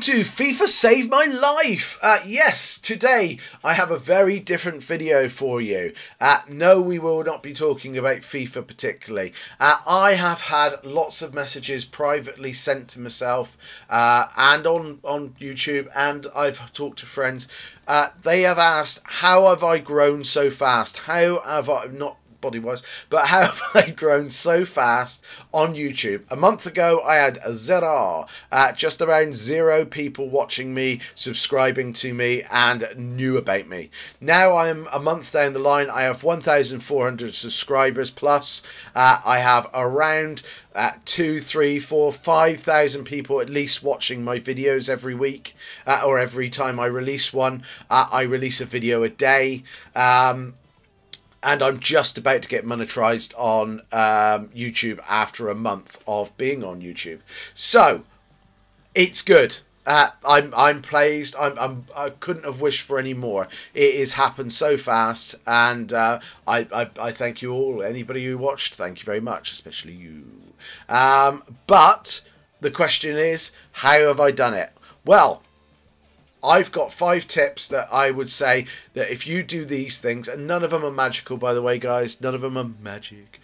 Welcome to FIFA Save My Life. Yes, today I have a very different video for you. No, we will not be talking about FIFA particularly. I have had lots of messages privately sent to myself and on YouTube, and I've talked to friends. They have asked, how have I grown so fast? How have I, not body-wise, but how have I grown so fast on YouTube? A month ago I had zero, just around 0 people watching me, subscribing to me and knew about me. Now I'm a month down the line, I have 1,400 subscribers plus. I have around 2, 3, 4, 5,000 people at least watching my videos every week, or every time I release one. I release a video a day. And I'm just about to get monetized on YouTube after a month of being on YouTube. So it's good. I'm pleased. I couldn't have wished for any more. It has happened so fast, and I thank you all. Anybody who watched, thank you very much, especially you. But the question is, how have I done it? Well, I've got 5 tips that I would say that if you do these things, and none of them are magical, by the way, guys, none of them are magic.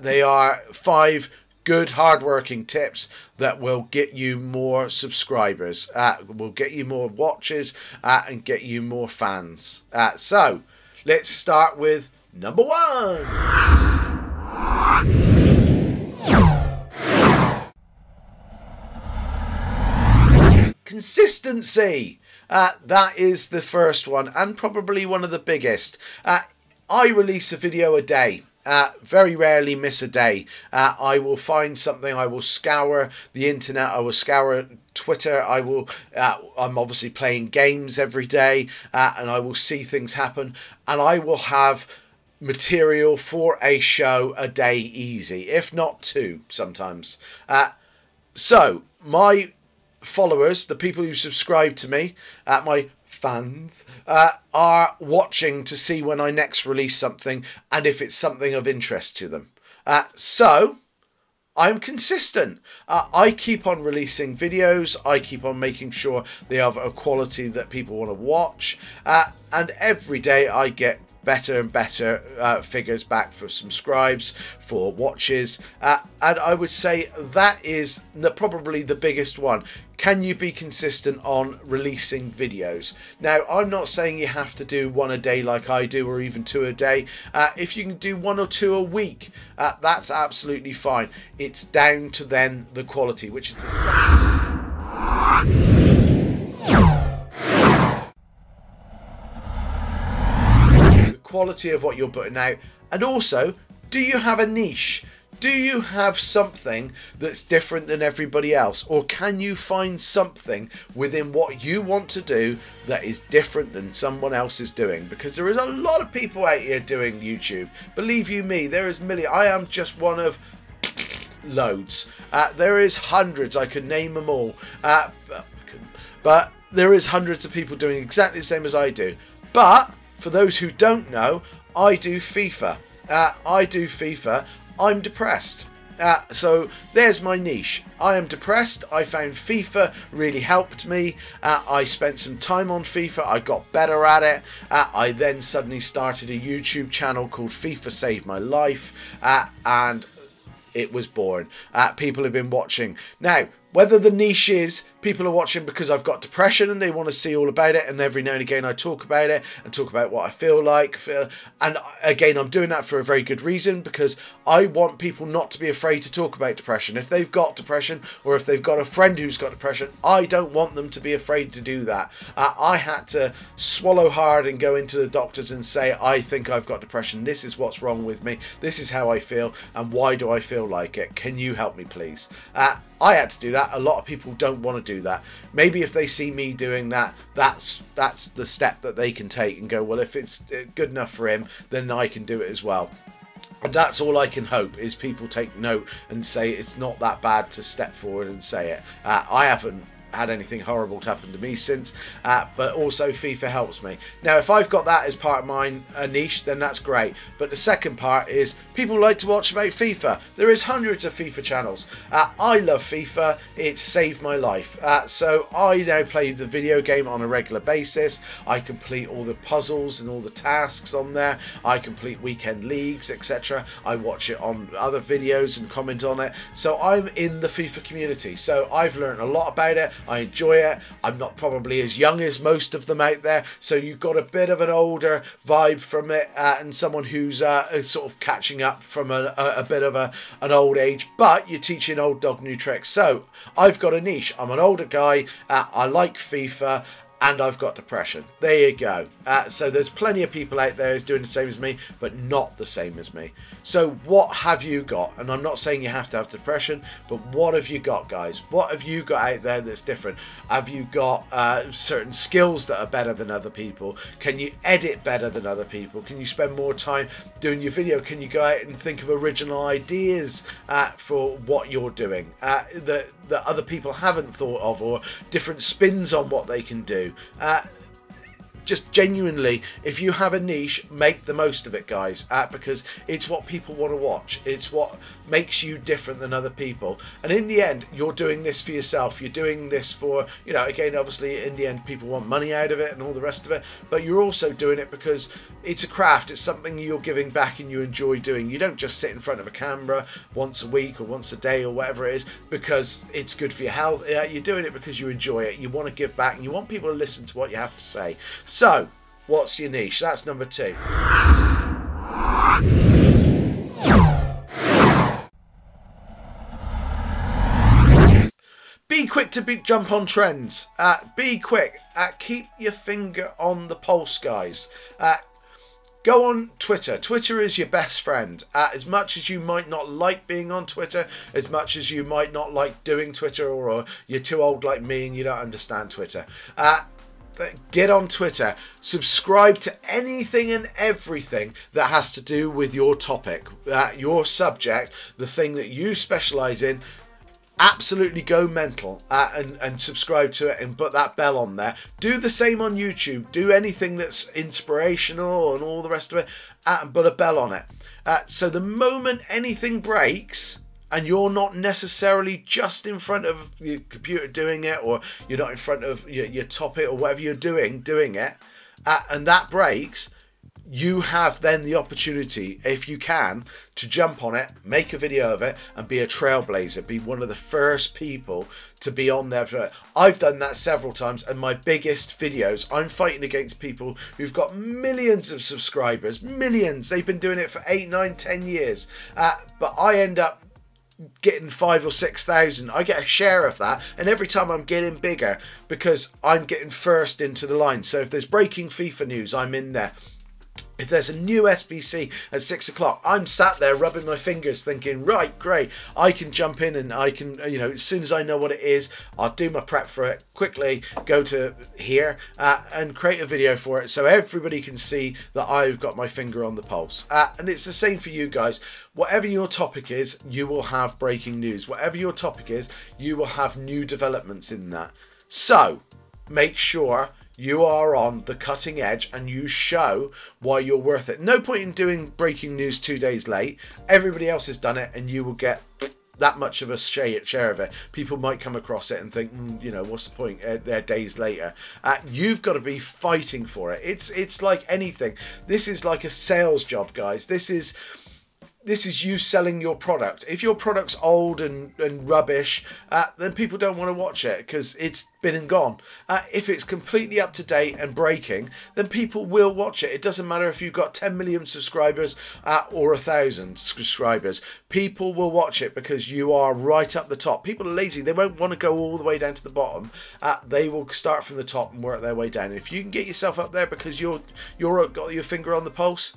They are 5 good, hard-working tips that will get you more subscribers, will get you more watches, and get you more fans. So, let's start with number 1. Consistency. That is the first one, and probably one of the biggest. I release a video a day. Very rarely miss a day. I will find something. I will scour the internet. I will scour Twitter. I'm obviously playing games every day, and I will see things happen, and I will have material for a show a day easy, if not 2 sometimes. So my followers, the people who subscribe to me, my fans, are watching to see when I next release something and if it's something of interest to them. So I'm consistent. I keep on releasing videos. I keep on making sure they have a quality that people want to watch, and every day I get better and better figures back for subscribes, for watches, and I would say that is probably the biggest one. Can you be consistent on releasing videos? Now, I'm not saying you have to do 1 a day like I do, or even 2 a day. If you can do 1 or 2 a week, that's absolutely fine. It's down to then the quality, which is the quality of what you're putting out. And also, do you have a niche? Do you have something that's different than everybody else? Or can you find something within what you want to do that is different than someone else is doing? Because there is a lot of people out here doing YouTube. Believe you me, there is millions. I am just one of loads. There is hundreds. I could name them all. But there is hundreds of people doing exactly the same as I do. But for those who don't know, I do FIFA. I'm depressed. So there's my niche. I am depressed. I found FIFA really helped me. I spent some time on FIFA. I got better at it. I then suddenly started a YouTube channel called FIFA Save My Life, and it was born. People have been watching. Now, whether the niche is people are watching because I've got depression and they want to see all about it, and every now and again I talk about it and talk about what I feel like, and again I'm doing that for a very good reason, because I want people not to be afraid to talk about depression. If they've got depression, or if they've got a friend who's got depression, I don't want them to be afraid to do that. I had to swallow hard and go into the doctors and say, I think I've got depression, this is what's wrong with me, this is how I feel, and why do I feel like it, can you help me please? I had to do that. A lot of people don't want to do that. Maybe if they see me doing that, that's the step that they can take and go, well, if it's good enough for him, then I can do it as well. And that's all I can hope, is people take note and say it's not that bad to step forward and say it. I haven't had anything horrible to happen to me since, but also FIFA helps me. Now if I've got that as part of mine, a niche, then that's great. But the second part is people like to watch about FIFA. There is hundreds of FIFA channels. I love FIFA, it's saved my life. So I now play the video game on a regular basis. I complete all the puzzles and all the tasks on there. I complete weekend leagues, etc. I watch it on other videos and comment on it. So I'm in the FIFA community, so I've learned a lot about it. I enjoy it. I'm not probably as young as most of them out there, so you've got a bit of an older vibe from it, and someone who's sort of catching up from a bit of an old age, but you're teaching old dog new tricks. So I've got a niche. I'm an older guy, I like FIFA, and I've got depression. There you go. So there's plenty of people out there who's doing the same as me, but not the same as me. So what have you got? And I'm not saying you have to have depression, but what have you got, guys? What have you got out there that's different? Have you got certain skills that are better than other people? Can you edit better than other people? Can you spend more time doing your video? Can you go out and think of original ideas for what you're doing that other people haven't thought of, or different spins on what they can do? Just genuinely, if you have a niche, make the most of it, guys, because it's what people want to watch. It's what makes you different than other people, and in the end you're doing this for yourself. You're doing this for, you know, again, obviously in the end people want money out of it and all the rest of it, but you're also doing it because it's a craft. It's something you're giving back and you enjoy doing. You don't just sit in front of a camera once a week or once a day or whatever it is because it's good for your health. You're doing it because you enjoy it. You want to give back and you want people to listen to what you have to say. So what's your niche? That's number 2. Be quick to jump on trends. Be quick. Keep your finger on the pulse, guys. Go on Twitter. Twitter is your best friend. As much as you might not like being on Twitter, as much as you might not like doing Twitter, or you're too old like me and you don't understand Twitter, get on Twitter. Subscribe to anything and everything that has to do with your topic, your subject, the thing that you specialize in. Absolutely go mental and subscribe to it and put that bell on there. Do the same on YouTube. Do anything that's inspirational and all the rest of it, and put a bell on it. So the moment anything breaks and you're not necessarily just in front of your computer doing it, or you're not in front of your topic or whatever you're doing it, and that breaks, you have then the opportunity, if you can, to jump on it, make a video of it, and be a trailblazer. Be one of the first people to be on there. I've done that several times, and my biggest videos, I'm fighting against people who've got millions of subscribers, millions. They've been doing it for 8, 9, 10 years, but I end up getting 5,000 or 6,000. I get a share of that, and every time I'm getting bigger because I'm getting first into the line. So if there's breaking FIFA news, I'm in there. If there's a new SBC at 6 o'clock, I'm sat there rubbing my fingers thinking, right, great, I can jump in and I can, you know, as soon as I know what it is, I'll do my prep for it, quickly go to here and create a video for it so everybody can see that I've got my finger on the pulse. And it's the same for you guys. Whatever your topic is, you will have breaking news. Whatever your topic is, you will have new developments in that. So make sure you are on the cutting edge and you show why you're worth it. No point in doing breaking news 2 days late. Everybody else has done it and you will get that much of a share of it. People might come across it and think, you know, what's the point? They're days later. You've got to be fighting for it. It's like anything. This is like a sales job, guys. This is you selling your product. If your product's old and rubbish, then people don't want to watch it because it's been and gone. If it's completely up to date and breaking, then people will watch it. It doesn't matter if you've got 10 million subscribers or 1,000 subscribers. People will watch it because you are right up the top. People are lazy. They won't want to go all the way down to the bottom. They will start from the top and work their way down. If you can get yourself up there because you're got your finger on the pulse,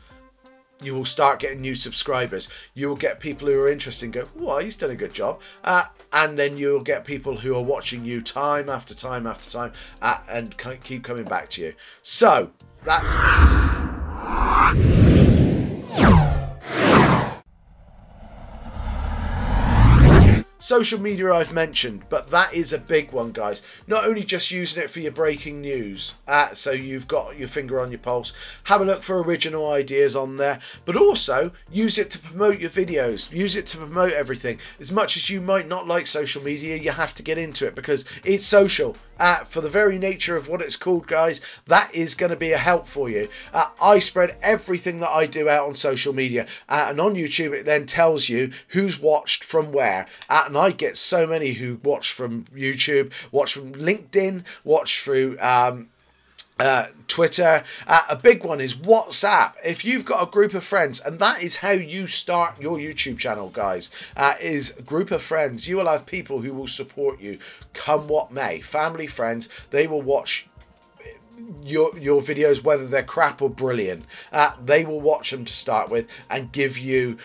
you will start getting new subscribers. You will get people who are interested and go, "Well, he's done a good job," and then you'll get people who are watching you time after time after time and keep coming back to you. So that's Social media I've mentioned, but that is a big one, guys. Not only just using it for your breaking news, so you've got your finger on your pulse, have a look for original ideas on there, but also use it to promote your videos, use it to promote everything. As much as you might not like social media, you have to get into it because it's social. For the very nature of what it's called, guys, that is going to be a help for you. I spread everything that I do out on social media, and on YouTube it then tells you who's watched from where, and I get so many who watch from YouTube, watch from LinkedIn, watch through Twitter. A big one is WhatsApp. If you've got a group of friends, and that is how you start your YouTube channel, guys, is a group of friends. You will have people who will support you come what may. Family, friends, they will watch your videos, whether they're crap or brilliant. They will watch them to start with and give you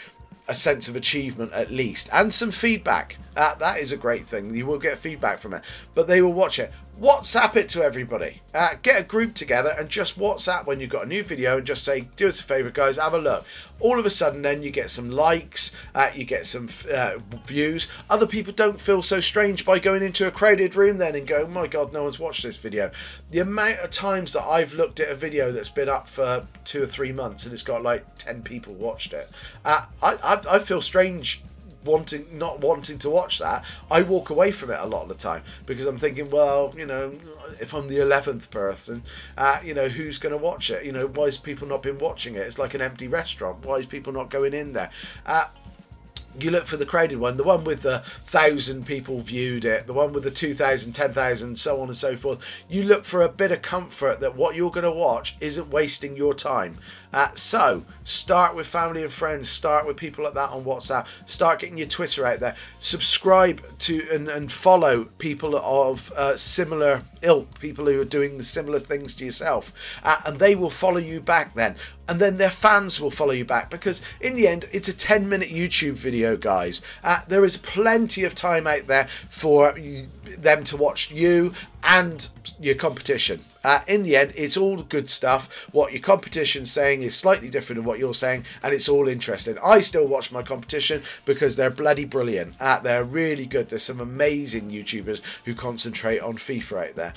a sense of achievement at least, and some feedback. That is a great thing. You will get feedback from it, but they will watch it. WhatsApp it to everybody. Get a group together and just WhatsApp when you've got a new video and just say, do us a favour, guys, have a look. All of a sudden then you get some likes, you get some views. Other people don't feel so strange by going into a crowded room then and go, oh my god, no one's watched this video. The amount of times that I've looked at a video that's been up for 2 or 3 months and it's got like 10 people watched it, I feel strange not wanting to watch that. I walk away from it a lot of the time because I'm thinking, well, you know, if I'm the 11th person, you know, who's going to watch it? You know, why is people not been watching it? It's like an empty restaurant. Why is people not going in there? You look for the crowded one, the one with the 1,000 people viewed it, the one with the 2,000, 10,000, so on and so forth. You look for a bit of comfort that what you're going to watch isn't wasting your time. So start with family and friends, start with people like that on WhatsApp, start getting your Twitter out there, subscribe to and follow people of similar ilk, people who are doing the similar things to yourself, and they will follow you back then, and then their fans will follow you back, because in the end it's a 10-minute YouTube video, guys. There is plenty of time out there for them to watch you and your competition. In the end, it's all good stuff. What your competition's saying is slightly different than what you're saying, and it's all interesting. I still watch my competition because they're bloody brilliant. They're really good. There's some amazing YouTubers who concentrate on FIFA out there.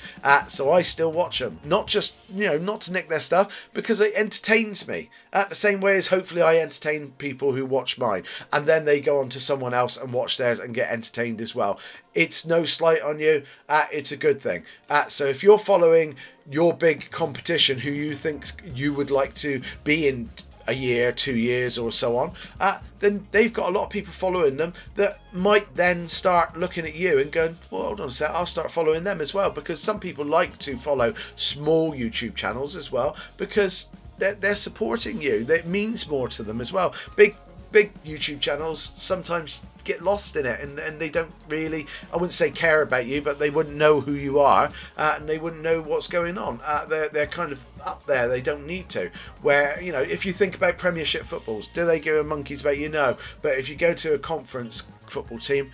So I still watch them. Not just, you know, not to nick their stuff, because it entertains me. The same way as hopefully I entertain people who watch mine, and then they go on to someone else and watch theirs and get entertained as well. It's no slight on you. It's a good thing. So if you're following your big competition who you think you would like to be in a year, 2 years or so on, then they've got a lot of people following them that might then start looking at you and going, well, hold on a sec, I'll start following them as well, because some people like to follow small YouTube channels as well because they're supporting you. That means more to them as well. Big YouTube channels sometimes get lost in it, and they don't really, I wouldn't say care about you, but they wouldn't know who you are, and they wouldn't know what's going on. They're kind of up there, they don't need to. Where, you know, if you think about Premiership footballs, do they give a monkeys about you? No. But if you go to a conference football team,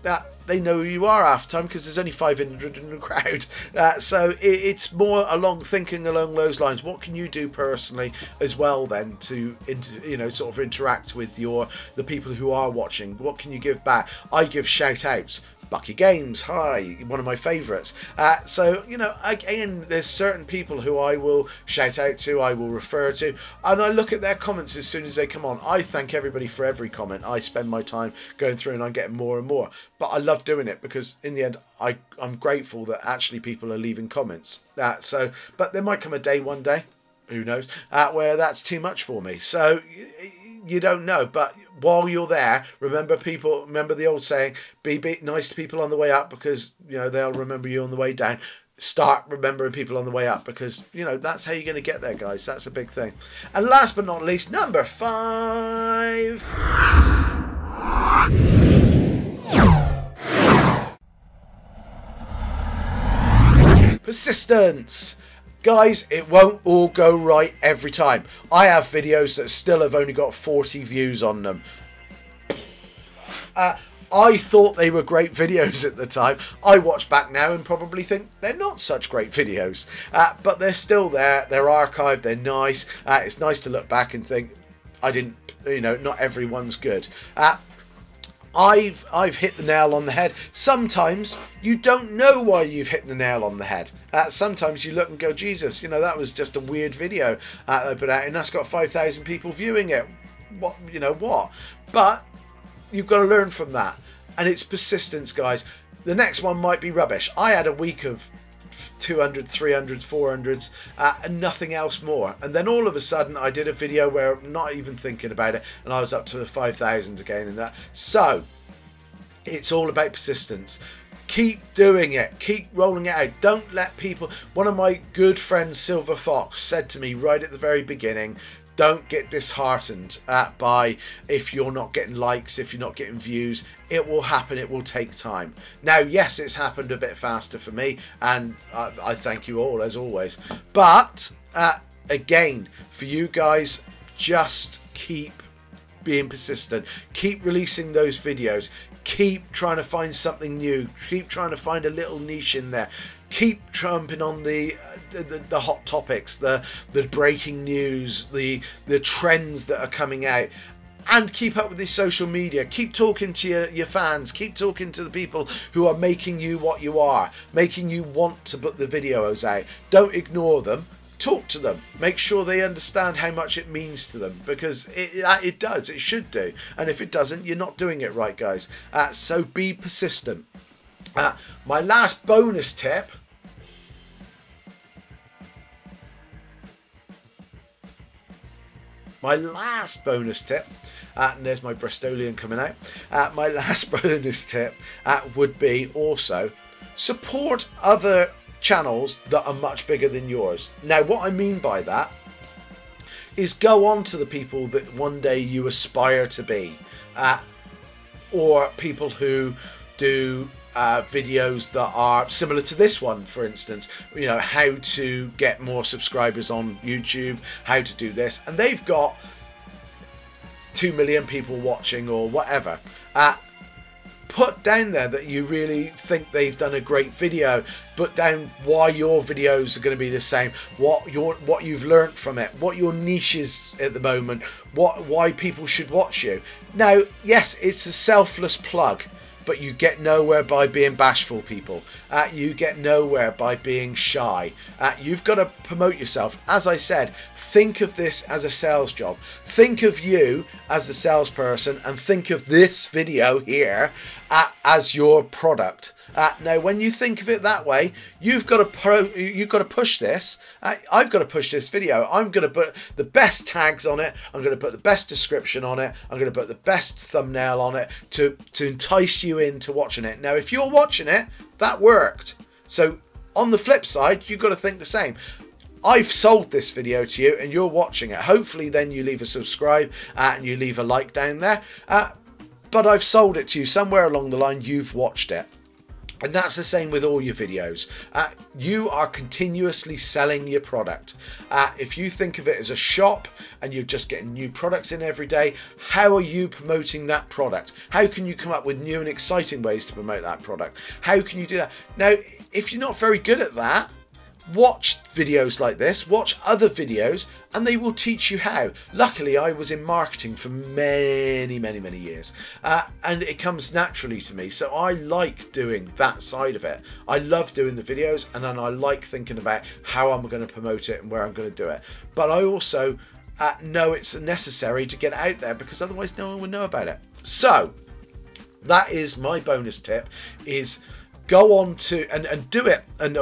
that they know who you are half the time because there's only 500 in the crowd. So it's more thinking along those lines. What can you do personally as well then to you know, sort of interact with the people who are watching? What can you give back? I give shout outs. Bucky Games, hi, one of my favourites. So, you know, again, there's certain people who I will shout out to, I will refer to, and I look at their comments as soon as they come on. I thank everybody for every comment. I spend my time going through and I'm getting more and more. But I love doing it because in the end, I'm grateful that actually people are leaving comments. But there might come a day one day, who knows, where that's too much for me. So you don't know, but while you're there, remember the old saying, be nice to people on the way up, because, you know, they'll remember you on the way down. Start remembering people on the way up, because, you know, that's how you're going to get there, guys. That's a big thing. And last but not least, number 5. Persistence. Guys, it won't all go right every time. I have videos that still have only got 40 views on them. I thought they were great videos at the time. I watch back now and probably think they're not such great videos. But they're still there. They're archived. They're nice. It's nice to look back and think, I didn't, you know, not everyone's good. I've hit the nail on the head. Sometimes you don't know why you've hit the nail on the head. Sometimes you look and go, Jesus, you know, that was just a weird video I put out, and that's got 5,000 people viewing it. What, you know what? But you've got to learn from that, and it's persistence, guys. The next one might be rubbish. I had a week of 200, 300s, 400s, and nothing else more. And then all of a sudden I did a video where I'm not even thinking about it, and I was up to the 5,000s again and that. So it's all about persistence. Keep doing it. Keep rolling it out. Don't let people... One of my good friends, Silver Fox, said to me right at the very beginning, don't get disheartened by if you're not getting likes, if you're not getting views. It will happen. It will take time. Now, yes, it's happened a bit faster for me, and I thank you all, as always. But, again, for you guys, just keep being persistent. Keep releasing those videos. Keep trying to find something new. Keep trying to find a little niche in there. Keep trumping on the hot topics, the breaking news, the trends that are coming out, and keep up with the social media. Keep talking to your fans. Keep talking to the people who are making you what you are, making you want to put the videos out. Don't ignore them. Talk to them. Make sure they understand how much it means to them, because it does. It should do. And if it doesn't, you're not doing it right, guys. So be persistent. My last bonus tip. And there's my Bristolian coming out. My last bonus tip would be also support other channels that are much bigger than yours. Now, what I mean by that is go on to the people that one day you aspire to be, or people who do videos that are similar to this one, for instance, you know, how to get more subscribers on YouTube, how to do this, and they've got 2 million people watching or whatever. Put down there that you really think they've done a great video. Put down why your videos are going to be the same, what you've learnt from it, what your niche is at the moment, why people should watch you. Now, yes, it's a selfless plug, but you get nowhere by being bashful, people. You get nowhere by being shy. You've got to promote yourself. As I said, think of this as a sales job. Think of you as the salesperson, and think of this video here as your product. Now, when you think of it that way, you've got to push this. I've got to push this video. I'm going to put the best tags on it. I'm going to put the best description on it. I'm going to put the best thumbnail on it to entice you into watching it. Now, if you're watching it, that worked. So on the flip side, you've got to think the same. I've sold this video to you and you're watching it. Hopefully then you leave a subscribe and you leave a like down there. But I've sold it to you. Somewhere along the line you've watched it. And that's the same with all your videos. You are continuously selling your product. If you think of it as a shop and you're just getting new products in every day, how are you promoting that product? How can you come up with new and exciting ways to promote that product? How can you do that? Now, if you're not very good at that, watch videos like this, watch other videos, and they will teach you how. Luckily, I was in marketing for many years, and it comes naturally to me, so I like doing that side of it. I love doing the videos, and then I like thinking about how I'm going to promote it and where I'm going to do it. But I also know it's necessary to get out there, because otherwise no one would know about it. So that is my bonus tip, is go on to and do it. And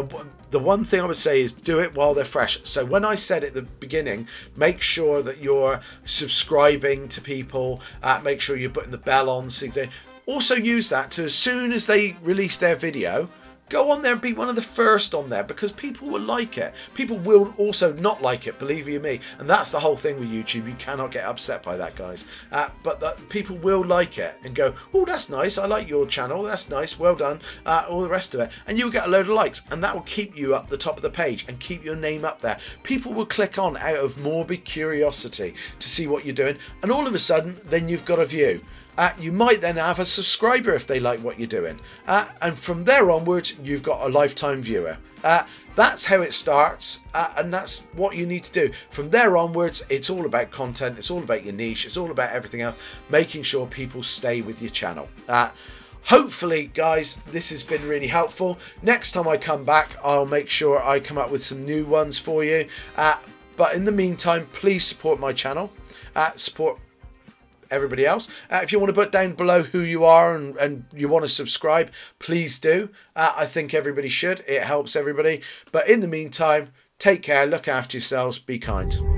the one thing I would say is do it while they're fresh. So when I said at the beginning, make sure that you're subscribing to people, make sure you're putting the bell on, so they also use that to, as soon as they release their video, go on there and be one of the first on there, because people will like it. People will also not like it, believe you me. And that's the whole thing with YouTube. You cannot get upset by that, guys. But people will like it and go, oh, that's nice. I like your channel. That's nice. Well done. All the rest of it. And you'll get a load of likes. And that will keep you up the top of the page and keep your name up there. People will click on out of morbid curiosity to see what you're doing. And all of a sudden, then you've got a view. You might then have a subscriber if they like what you're doing, and from there onwards you've got a lifetime viewer. That's how it starts, and that's what you need to do. From there onwards, it's all about content, it's all about your niche, it's all about everything else, making sure people stay with your channel. Hopefully, guys, this has been really helpful. Next time I come back, I'll make sure I come up with some new ones for you. But in the meantime, please support my channel, support everybody else. If you want to put down below who you are and you want to subscribe, please do. I think everybody should. It helps everybody. But in the meantime, take care, look after yourselves, be kind.